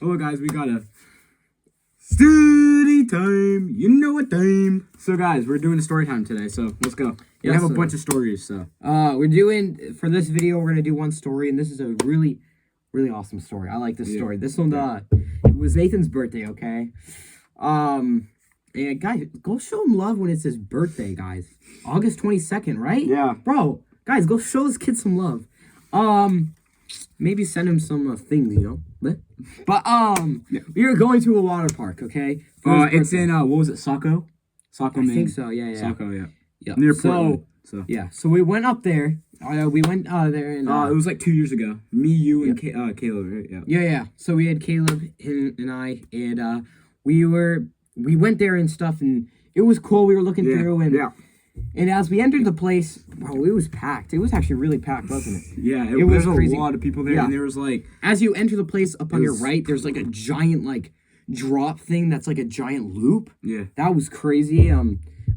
Oh, guys, we got a story time. You know what time. So, guys, we're doing a story time today, so let's go. We have a bunch of stories, so. We're doing, for this video, we're going to do one story, and this is a really, really awesome story. I like this story. This one, it was Nathan's birthday, okay? And, guys, go show him love when it's his birthday, guys. August 22nd, right? Yeah. Bro, guys, go show this kid some love. Maybe send him some things, you know? But, we were going to a water park, okay? It's in, what was it, Saco? Saco, I think so, yeah. Saco, yeah. Yeah. Near Portland. So yeah, so we went up there. We went there and... it was like 2 years ago. Me, you, and Caleb, right? Yeah. Yeah. So we had Caleb, him, and I, and we went there and stuff, and it was cool. We were looking through, and as we entered the place, bro, it was packed. It was actually really packed, wasn't it? Yeah, it was crazy. A lot of people there, and there was like... As you enter the place, up on your right, there's like a giant, like, drop thing that's like a giant loop. Yeah. That was crazy.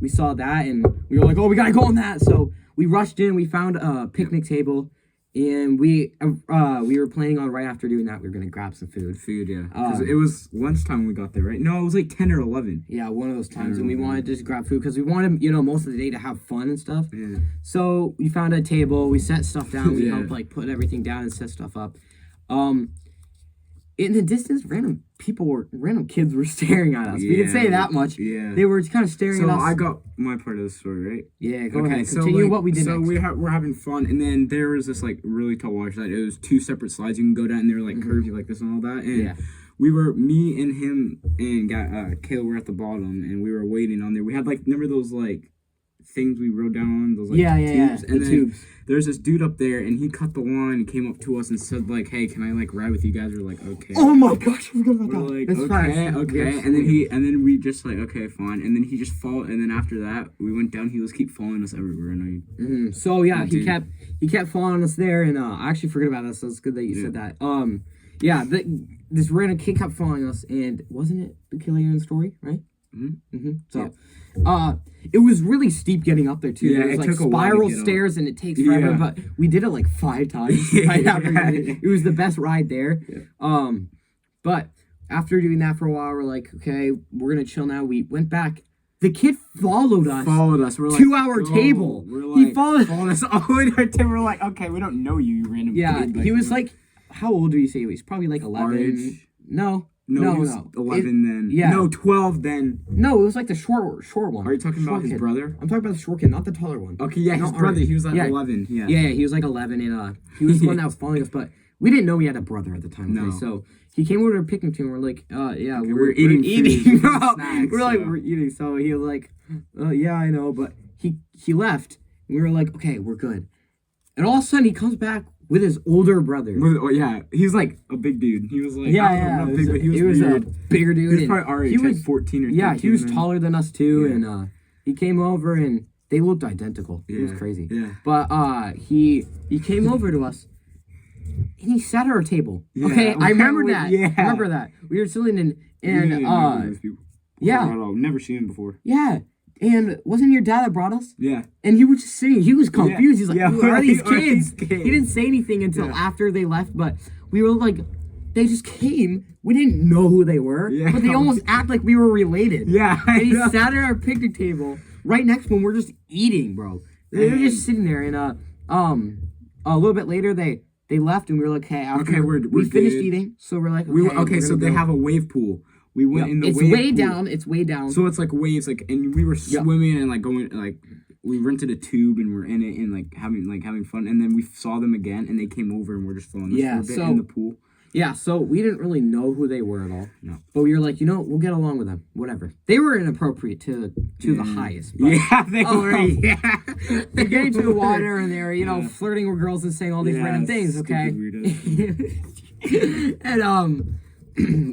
We saw that, and we were like, oh, we gotta go on that. So we rushed in, we found a picnic table, and we were planning on right after doing that, we were gonna grab some food. Yeah. Because it was lunchtime when we got there, right? No, it was like 10 or 11. Yeah, one of those times, and we wanted to just grab food, because we wanted, you know, most of the day to have fun and stuff. Yeah. So we found a table, we set stuff down, we helped, like, put everything down and set stuff up. In the distance, random kids were staring at us. We didn't say that much. Yeah. They were kind of staring at us. So I got my part of the story, right? Yeah, go ahead. Continue what we did next. We're having fun, and then there was this, like, really tall water slide. It was 2 separate slides you can go down, and they were, like, curvy like this and all that. And me and him and Caleb were at the bottom, and we were waiting on there. We had, like, remember those, like, things we rode down on? Those, like, tubes? And then tubes. There's this dude up there, and he cut the line and came up to us and said, like, hey, can I, like, ride with you guys? We're like, okay. Oh my gosh, I forgot about that. We're like, okay. And then we just, like, okay, fine. And then he just followed, and then after that, we went down. He was keep following us everywhere. And So, yeah, he kept following us there, and I actually forgot about that, so it's good that you said that. This random kid kept following us, and wasn't it the Killian story, right? So, it was really steep getting up there too. Yeah, it was like spiral stairs, and it takes forever. But we did it like 5 times. It was the best ride there. Yeah. But after doing that for a while, we're like, okay, we're gonna chill now. We went back. The kid followed us. We're like, 2-hour table. We're like, he followed us all the way to our table. We're like, okay, we don't know you random. Yeah, kid. Like, he was like, how old do you say he was? Probably like 11. No, he was 11 then. Yeah. No, 12 then. No, it was like the short one. Are you talking about his brother? I'm talking about the short kid, not the taller one. Okay, yeah, his brother. He was like 11. Yeah, he was like 11, and he was the one that was following us, but we didn't know he had a brother at the time. No. Okay? So he came over to our picnic table, and we're like, we're eating. Snacks, we're eating. So he was like, yeah, I know, but he left, and we were like, okay, we're good. And all of a sudden, he comes back with his older brother. He's like a big dude. He was like, not big, but he was a bigger dude. He was probably our age, like 14 or 15. Yeah, he was taller than us too, and he came over, and they looked identical. It was crazy. Yeah. But he came over to us, and he sat at our table. Yeah, okay, I remember that. Yeah. I remember that. We were sitting and I've never seen him before. Yeah. And wasn't your dad that brought us? Yeah. And he was just sitting. He was confused. He's like, who are these kids? He didn't say anything until after they left, but we were like, they just came. We didn't know who they were, but they almost act like we were related. Yeah. And he sat at our picnic table right next to him. We're just eating, bro. They were just sitting there, and a little bit later, they left, and we were like, hey, we finished eating, so we're like, okay. So they have a wave pool. We went in the wave pool. It's way down. So it's like waves, like, and we were swimming and like going, like, we rented a tube and we're in it and like having fun. And then we saw them again and they came over and we're just filming this for a bit in the pool. Yeah, so we didn't really know who they were at all. No. But we were like, we'll get along with them. Whatever. They were inappropriate to the highest. But, they were. They're getting to the water and they're, flirting with girls and saying all these random things, okay? And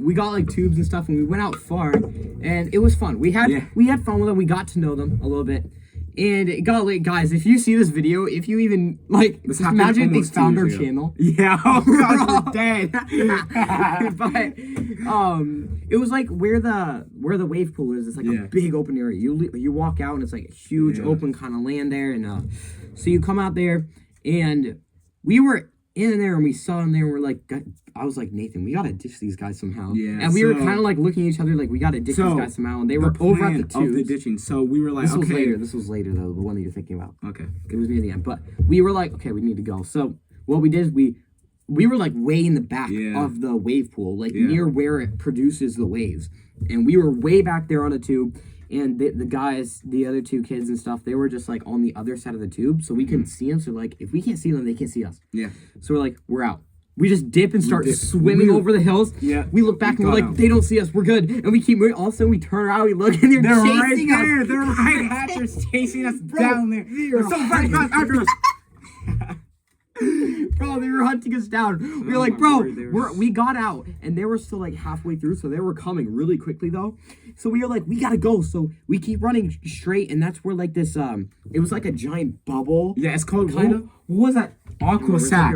we got like tubes and stuff, and we went out far, and it was fun. We had fun with them. We got to know them a little bit, and it got like, guys, if you see this video, if you even like, just imagine if they found our channel. Yeah, oh gosh, we're dead. But it was like where the wave pool is. It's like a big open area. You walk out, and it's like a huge open kind of land there, and so you come out there, and we were in there and we saw him there and we're like, I was like, Nathan, we gotta ditch these guys somehow. Yeah. And we were kind of like looking at each other like, we gotta ditch these guys somehow. And they were over at the tubes. Of the ditching. So we were like, This was later though, the one that you're thinking about. Okay. It was near the end. But we were like, okay, we need to go. So what we did is we were like way in the back of the wave pool, like near where it produces the waves. And we were way back there on a tube. And the guys, the other two kids and stuff, they were just like on the other side of the tube. So we couldn't see them. So like, if we can't see them, they can't see us. Yeah. So we're like, we're out. We just dip and start swimming over the hills. Yeah. We look back and we're like, they don't see us. We're good. And we keep moving. All of a sudden, we turn around, we look, and they're chasing us. Right there. They're right at us, chasing us down there. They're so fast after us. Bro, they were hunting us down. We were like, bro, we got out, and they were still like halfway through, so they were coming really quickly though. So we were like, we gotta go. So we keep running straight, and that's where like this it was like a giant bubble. Yeah, it's called kind of. What was that? Aqua sack.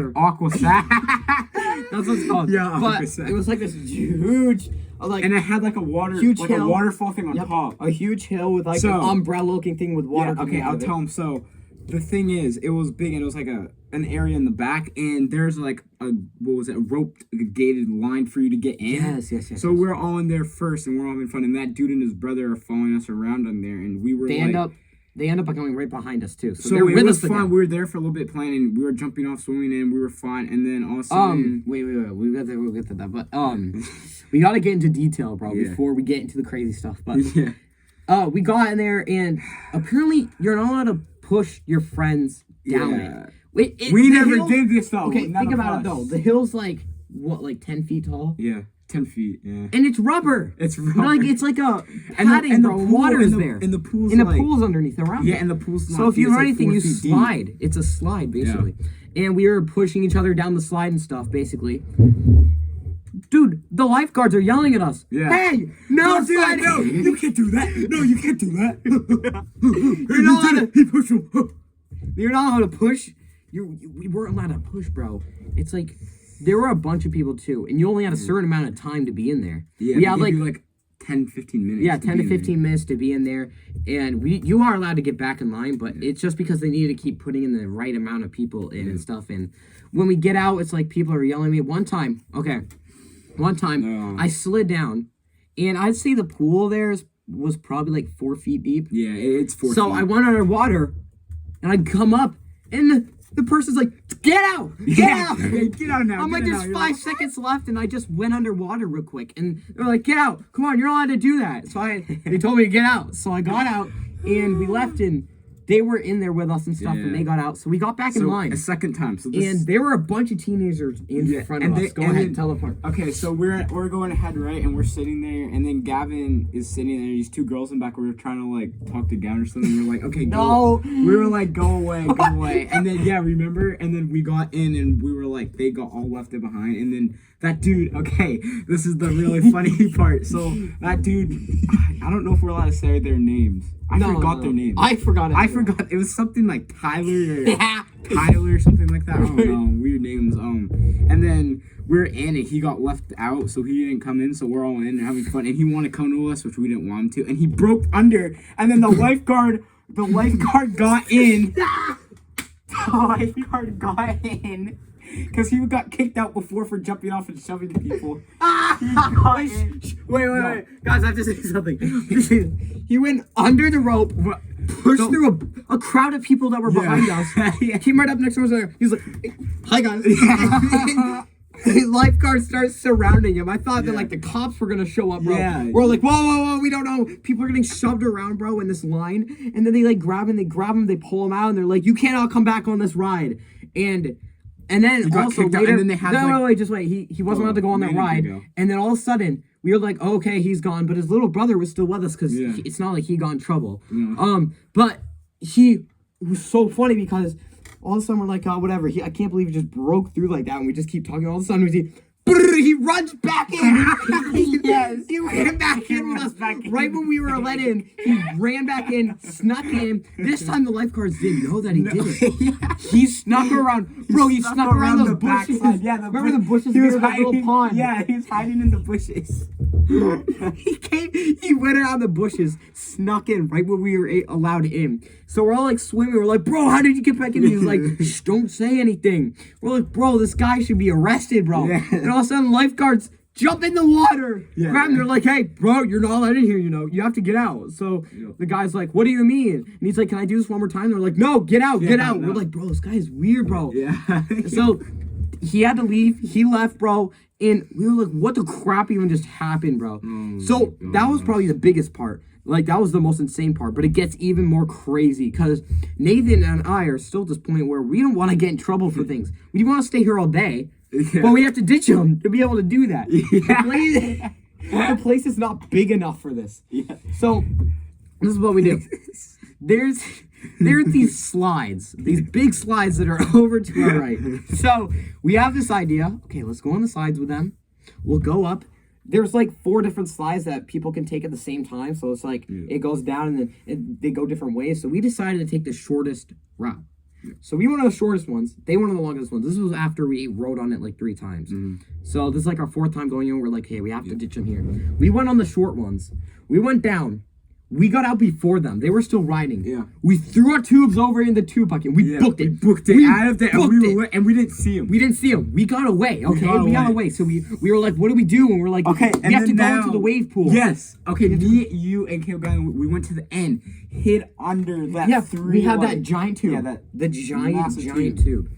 That's what it's called. Yeah, but it was like this huge, like, and it had like a hill, a waterfall thing on top. A huge hill with like an umbrella-looking thing with water. Yeah, okay, I'll tell them. So the thing is, it was big, and it was like an area in the back, and there's like a roped gated line for you to get in. Yes. So we're all in there first, and we're all having fun, and that dude and his brother are following us around on there, and we were They end up coming right behind us too. So it was fun. Again. We were there for a little bit playing, and we were jumping off, swimming in. We were fine, and then all of a sudden, wait. We'll get to that. But we gotta get into detail, bro, before we get into the crazy stuff. But we got in there, and apparently you're not allowed to push your friends down it. We never did this though. Okay, think about it though. The hill's like what, like 10 feet tall? Yeah. 10 feet, yeah. And it's rubber. It's rubber. It's like a padding, and the water is there. And the pool's and the pool's underneath around. Yeah, and the pool's not. So if you do anything, you slide. Deep. It's a slide, basically. Yeah. And we were pushing each other down the slide and stuff, basically. Dude, the lifeguards are yelling at us. Yeah. Hey, no, dude, no, you can't do that. No, you can't do that. You're not allowed to. You're not allowed to push. We weren't allowed to push, bro. It's like there were a bunch of people too, and you only had a certain amount of time to be in there. Yeah, we had like 10, 15 minutes. Yeah, 10 to 15 minutes to be in there, and you are allowed to get back in line, but it's just because they needed to keep putting in the right amount of people in and stuff. And when we get out, it's like people are yelling at me. One time, I slid down, and I'd say the pool there was probably like 4 feet deep. Yeah, it's 4 feet. So I went underwater, and I'd come up, and the person's like, get out! Get out! Get out now. I'm like, there's 5 seconds left, and I just went underwater real quick. And they're like, get out! Come on, you're not allowed to do that. So they told me to get out. So I got out, and we left, and they were in there with us and stuff, and they got out. So we got back in line. A second time. And there were a bunch of teenagers in front of us. Go ahead and tell the part. Okay, so we're going ahead, right? And we're sitting there, and then Gavin is sitting there. These 2 girls in the back. We were trying to like talk to Gavin or something. We were like, okay, go. We were like, go away. And then remember? And then we got in, and we were like, they got all left it behind. And then that dude. Okay, this is the really funny part. So that dude, I don't know if we're allowed to say their names. I forgot their names. I forgot it. I forgot. It was something like Tyler or something like that. I don't know. Weird names. And then we're in it. He got left out, so he didn't come in. So we're all in and having fun. And he wanted to come to us, which we didn't want him to. And he broke under. And then the lifeguard got in. The lifeguard got in. Because he got kicked out before for jumping off and shoving people. Wait. Guys, I have to say something. He went under the rope, pushed through a crowd of people that were behind us. Came right up next to us. He was like, hi, guys. The lifeguards start surrounding him. I thought that like the cops were going to show up, bro. Yeah. We're like, whoa, we don't know. People are getting shoved around, bro, in this line. And then they like grab him, they pull him out, and they're like, you can't all come back on this ride. And then also later, and then they had he wasn't allowed to go on that ride. And then all of a sudden, we were like, okay, he's gone. But his little brother was still with us because it's not like he got in trouble. Yeah. But it was so funny because all of a sudden we're like, oh, whatever. I can't believe he just broke through like that. And we just keep talking. All of a sudden we see, he runs back in. Yes. He ran back in with us. Right when we were let in, he ran back in, snuck in. This time the lifeguards didn't know that he did it. He snuck around. Bro, he snuck around those bushes. Remember the bushes? He was hiding. Little pond. Yeah, he was hiding in the bushes. He went around the bushes, snuck in right when we were allowed in. So we're all like swimming. We're like, bro, how did you get back in? He's like, shh, don't say anything. We're like, bro, this guy should be arrested, bro. Yeah. And all of a sudden, lifeguards jump in the water. Yeah. Grab him. They're like, hey, bro, you're not allowed in here, you have to get out. So the guy's like, what do you mean? And he's like, can I do this one more time? They're like, no, get out, get out. No. We're like, bro, this guy is weird, bro. Yeah. So he had to leave. He left, bro. And we were like, what the crap even just happened, bro? So that was probably the biggest part. Like, that was the most insane part. But it gets even more crazy because Nathan and I are still at this point where we don't want to get in trouble for things. We want to stay here all day, but we have to ditch them to be able to do that. The place is not big enough for this. Yeah. So this is what we do. There's these slides, these big slides that are over to our right. So we have this idea. Okay, let's go on the slides with them. We'll go up. There's like 4 different slides that people can take at the same time. So it's like it goes down and then they go different ways. So we decided to take the shortest route. So we went on the shortest ones. They went on the longest ones. This was after we rode on it like 3 times. So this is like our 4th time going in. We're like, hey, we have to ditch them here. We went on the short ones. We went down. We got out before them. They were still riding. Yeah. We threw our tubes over in the tube bucket. We booked it. We booked it out of there, and we didn't see them. We didn't see them. We got away. Okay, we got away. So we were like, what do we do? And we're like, okay, we have to go into the wave pool. Yes. Okay. Me, you, and Caleb, we went to the end, hid under that. Yeah. We had that giant tube. Yeah. The giant tube.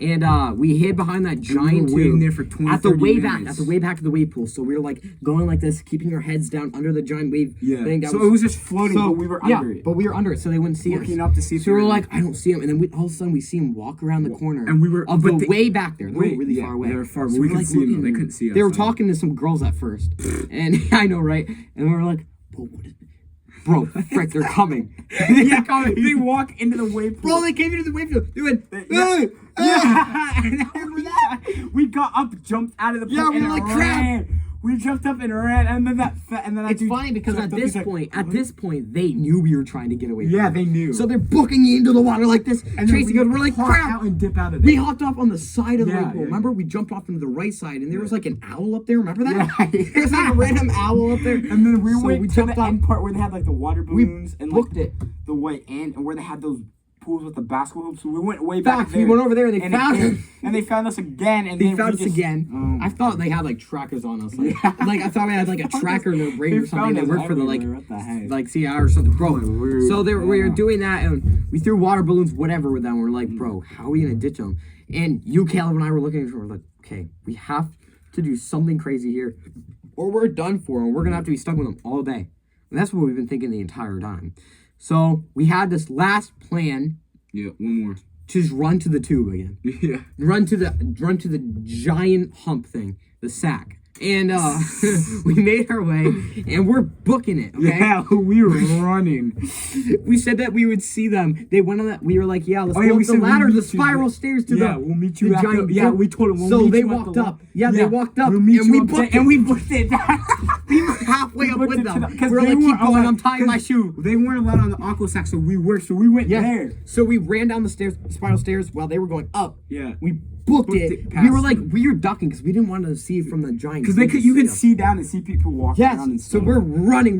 And we hid behind that giant tube there for 20, at the way back of the wave pool. So we were like going like this, keeping our heads down under the giant wave thing. So it was just floating, but we were under it. But we were under it, so they wouldn't see us. Looking up to see if so we were like, I don't see him. And then all of a sudden we see him walk around the corner. And we were way back there. They were really far away. They were far. So we couldn't see them. They couldn't see us. They were talking to some girls at first, and I know, right? And we were like, what is it? Bro, frick, they're coming. They're coming. They walk into the wave pool. Bro, they came into the wave pool. They went, and remember that? We got up, jumped out of the pool, we were like, crap. We jumped up and ran, and then that it's funny because at this point, they knew we were trying to get away. Yeah, they knew. So they're booking you into the water like this. And Tracy goes, we're like, crap. Out and dip out of there. We hopped off on the side of the wave pool. Remember, we jumped off into the right side, and there was like an owl up there. Remember that? Yeah. There's like a random owl up there. And then we went to the end part where they had like the water balloons and booked it the way in, and where they had those pools with the basketball hoops. So we went way back there. We went over there and they found him. And they found us again. And they found us again. I thought they had like trackers on us. Like, like I thought we had like a tracker in their brain or something. They worked for the like CI or something. Bro. So we were doing that and we threw water balloons, whatever with them. We're like, bro, how are we gonna ditch them? And you, Caleb, and I were looking at each other. We're like, okay, we have to do something crazy here, or we're done for, and we're gonna have to be stuck with them all day. And that's what we've been thinking the entire time. So we had this last plan. Yeah, one more. Just run to the tube again. Yeah. Run to the giant hump thing, the sack. And we made our way, and we're booking it, okay? Yeah, we were running. We said that we would see them. They went on that. We were like, yeah, let's go up the ladder, the spiral stairs to the we'll meet you the giant. Yeah, we told them. So they walked up. Yeah, they walked up, and we booked it. And we booked it. We were halfway up with them. We were like, keep going, I'm tying my shoe. They weren't allowed on the aqua sack, so we went there. So we ran down the stairs, spiral stairs, while they were going up. Yeah. We booked it. We were like, we were ducking because we didn't want to see from the giant. Because you could see down and see people walking around and stuff. So we're running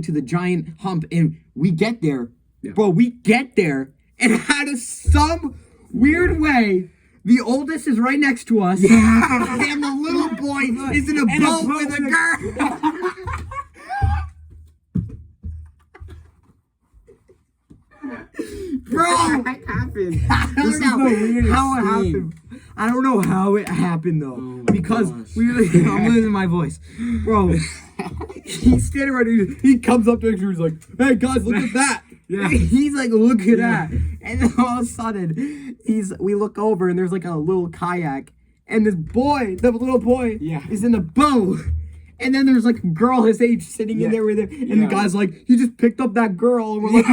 to the giant hump, and we get there. Yeah. Bro, we get there, and out of some weird way, the oldest is right next to us, and the little boy is in a boat with a girl. Bro, what happened? This is the weirdest how it happened. I don't know how it happened though, because I'm losing my voice, bro. He's standing right here. He comes up to us and he's like, "Hey guys, look at that." Yeah. He's like, "Look at that," and then all of a sudden, we look over and there's like a little kayak, and this boy, the little boy, is in a boat. And then there's like a girl his age sitting in there with him, and the guy's like, "You just picked up that girl," and we're like.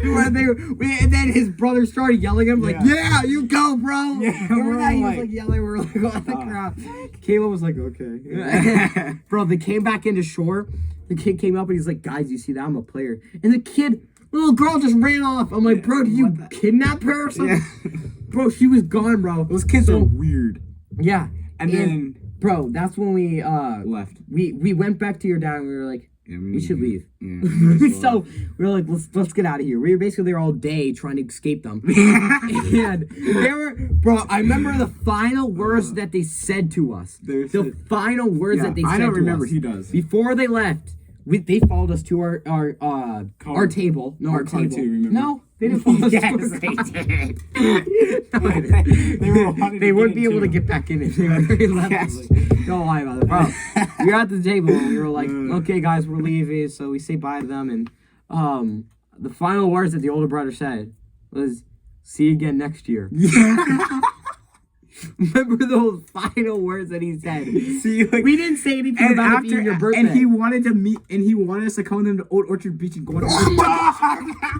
And then his brother started yelling at him like, "Yeah, you go, bro!" Yeah, remember that? He was like yelling. We were like, "What the crap?" Kayla was like, "Okay." Bro, they came back into shore. The kid came up and he's like, "Guys, you see that? I'm a player." And the little girl just ran off. I'm like, "Bro, did you kidnap her or something?" Bro, she was gone, bro. Those kids are weird. Yeah, and then, bro, that's when we left. We went back to your dad and we were like, Yeah, we should leave. Yeah, So we were like, let's get out of here. We were basically there all day trying to escape them. And they were, bro, I remember the final words that they said to us. The final words that they said to us. I don't remember. He does. Before they left, they followed us to our table. No, our table. Too, no, they didn't follow us. Yes, they did. They wouldn't be able to get back in it. They left us. Don't lie about it, bro. We were at the table and we were like, okay, guys, we're leaving. So we say bye to them, and the final words that the older brother said was, "See you again next year." Remember those final words that he said? See, like, we didn't say anything about it being your birthday. And he wanted to meet, and he wanted us to come them to Old Orchard Beach and go to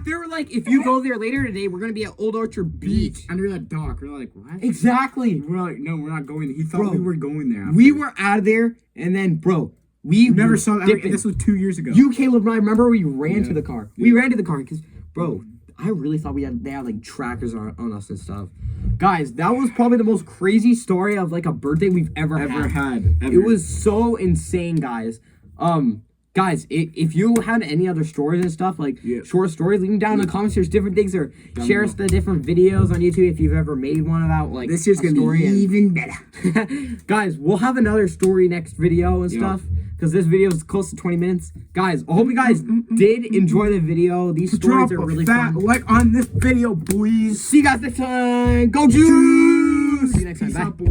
They were like, if you go there later today, we're gonna be at Old Orchard Beach under that dock. We're like, what? Exactly. We're like, no, we're not going. He thought we were going there. We were out of there, and then, bro, we never saw that. This was 2 years ago. You, Caleb, and I remember we ran to the car. We ran to the car because, bro, I really thought they had like trackers on us and stuff. Guys, that was probably the most crazy story of like a birthday we've ever had. It was so insane, guys. Guys, if you had any other stories and stuff, like short stories, leave them down in the comments. There's different things, or share us the different videos on YouTube if you've ever made one about like this year's gonna be even better. Guys, we'll have another story next video and stuff, because this video is close to 20 minutes. Guys, I hope you guys did enjoy the video. These stories are really fun. Like on this video, boys. See you guys next time. Go Juice! See you next time. Bye.